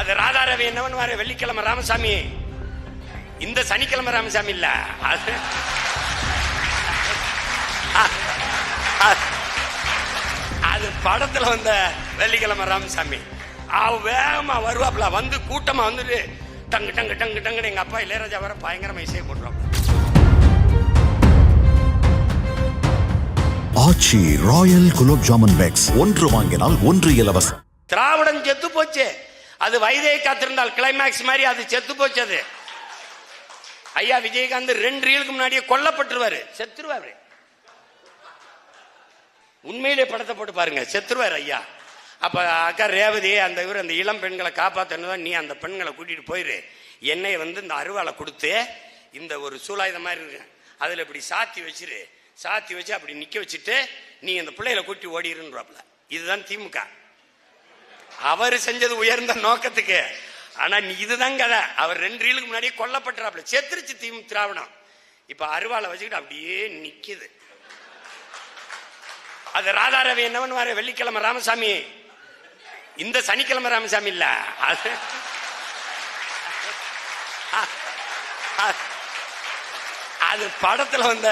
அது ராதாரவி என்னவன் வெள்ளிக்கிழமை ராமசாமி, இந்த சனிக்கிழமை ராமசாமி இல்ல. அது படத்துல வந்த வெள்ளிக்கிழமை ராமசாமி. அவ வேகமா வருவாப்ல, வந்து கூட்டமா வந்துட்டு டங்கு டங்கு டங்கு டங்குன்னு எங்க அப்பா இளையராஜா வர பயங்கரமா இசையை போட்டுருவாங்க. ஆச்சி ராயல் குலோப் ஜாமுன் பேக்ஸ், ஒன்று வாங்கினால் ஒன்று இலவசம். திராவிடம் செத்து போச்சு. அது வைதே காத்திருந்தால் கிளைமேக்ஸ் மாதிரி அது செத்து போச்சு. அது ஐயா விஜயகாந்த் 2 ரீலுக்கு முன்னாடியே கொல்லப்பட்டுருவாரு, செத்துருவாரு. உண்மையிலே படத்தை போட்டு பாருங்க, செத்துருவாரு ஐயா. அப்ப அக்கா ரேவதி அந்த இளம் பெண்களை காப்பாற்றணும், நீ அந்த பெண்களை கூட்டிட்டு போயிரு, என்னை இந்த அருவாளை கொடுத்து இந்த ஒரு சூலாயுதம் மாதிரி இருக்கு, அதுல இப்படி சாத்தி வச்சிரு, சாத்தி வச்சு அப்படி நிக்க வச்சுட்டு நீ அந்த பிள்ளைகளை கூட்டி ஓடிருன்றாப்ல. இதுதான் திமுக. அவர் செஞ்சது உயர்ந்த நோக்கத்துக்கு. ஆனா இதுதான் கதை. அவர் 2 ரீலுக்கு முன்னாடியே கொல்லப்பட்டுறாப்ல, செத்துருச்சு திராவிடம். இப்ப அருவாளை வச்சுக்கிட்டு அப்படியே நிக்குது. அது ராதாரவி என்னவன் வெள்ளிக்கிழமை ராமசாமி, இந்த சனிக்கிழமை ராமசாமி இல்ல. அது படத்துல வந்த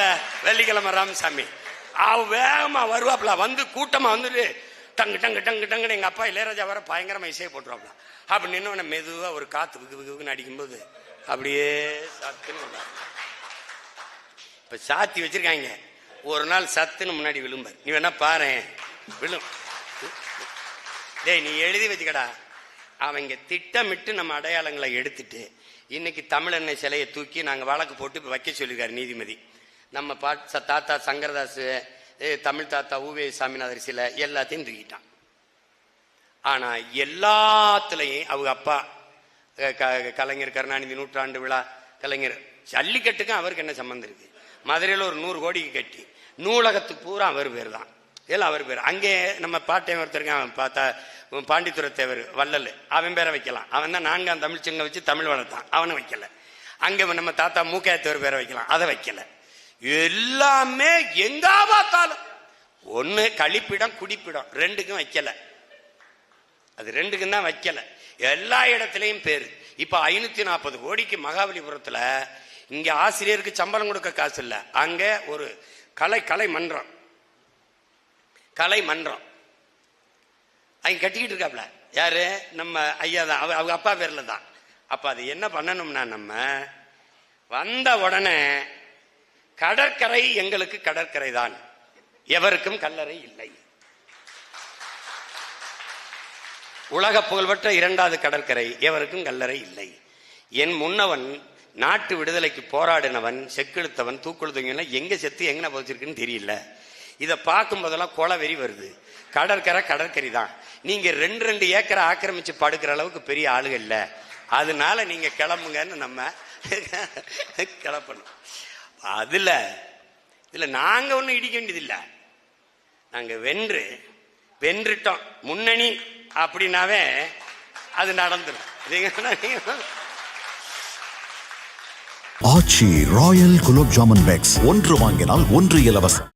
வெள்ளிக்கிழமை ராமசாமி. அவ வேகமா வருவாப்ல, வந்து கூட்டமா வந்துட்டு டங்கு டங்கு டங்கு டங்குன்னு எங்க அப்பா இளையராஜா வர பயங்கரமா இசையை போட்டுருவாப்ல. அப்படி நின்று மெதுவா ஒரு காத்து விகுன்னு அடிக்கும்போது அப்படியே சத்துன்னு இப்ப சாத்தி வச்சிருக்காங்க. ஒரு நாள் சத்துன்னு முன்னாடி விழும்பார், நீ வேணா பாரு விழும். டேய் நீ எழுதி வச்சுக்கடா. அவங்க திட்டமிட்டு நம்ம அடையாளங்களை எடுத்துட்டு இன்னைக்கு தமிழெண்ணை சிலையை தூக்கி நாங்கள் வழக்கு போட்டு வைக்க சொல்லியிருக்காரு நீதிபதி. நம்ம தாத்தா சங்கரதாஸ், தமிழ் தாத்தா ஊவே சாமிநாதர் சிலை எல்லாத்தையும் தூக்கிட்டான். ஆனா எல்லாத்துலையும் அவங்க அப்பா கலைஞர் கருணாநிதி 100ஆண்டு விழா, கலைஞர் ஜல்லிக்கட்டுக்கும் அவருக்கு என்ன சம்பந்தம் இருக்கு? மதுரையில் ஒரு 100 கோடிக்கு கட்டி நூலகத்துக்கு பூரா அவர் பேர் தான், இதெல்லாம் அவர் பேர். அங்கே நம்ம பாட்டையன் ஒருத்தருக்கான் பார்த்தா பாண்டித்துறை தேவர் வள்ளல், அவன் பேரை வைக்கலாம். அவன் தான் 4ஆம் தமிழ்ச்சங்க வச்சு தமிழ் வளர்த்தான், அவனை வைக்கல. அங்கே நம்ம தாத்தா மூக்கையத்தவர் பேரை வைக்கலாம், அதை வைக்கல. எல்லாமே எங்கா பார்த்தாலும் ஒண்ணு கழிப்பிடம் குடிப்பிடம், 2க்கும் வைக்கல. அது 2க்கும் தான் வைக்கல. எல்லா இடத்துலையும் பேரு. இப்ப 540 கோடிக்கு மகாபலிபுரத்துல இங்க ஆசிரியருக்கு சம்பளம் கொடுக்க காசு இல்ல, அங்க ஒரு கலை மன்றம் அவங்க கட்டிக்கிட்டு இருக்காப்ல. யாரு? நம்ம ஐயா தான், அவங்க அப்பா பேர்ல தான். அப்ப அது என்ன பண்ணணும்னா, நம்ம வந்த உடனே கடற்கரை எங்களுக்கு கடற்கரை தான், எவருக்கும் கல்லறை இல்லை. உலக புகழ்பெற்ற 2வது கடற்கரை, எவருக்கும் கல்லறை இல்லை. என் முன்னவன் நாட்டு விடுதலைக்கு போராடினவன், செக்கெடுத்தவன், தூக்குழுத்தவங்க எங்க செத்து எங்க போச்சிருக்குன்னு தெரியல. இதை பார்க்கும் போதெல்லாம் கொலவெறி வருது. கடற்கரை தான். நீங்க 2 ஏக்கரை ஆக்கிரமிச்சு படுக்கிற அளவுக்கு பெரிய ஆளுக இல்ல, அதனால நீங்க கிளம்புங்கன்னு நம்ம கிளப்பணும். இதுல நாங்க ஒன்னும் இடிக்க வேண்டியது இல்ல, நாங்க வென்றுட்டோம். முன்னணி அப்படின்னாவே அது நடந்துடும். ஆச்சி ராயல் குலோப் ஜாமுன் பேக்ஸ், ஒன்று வாங்கினால் ஒன்று இலவசம்.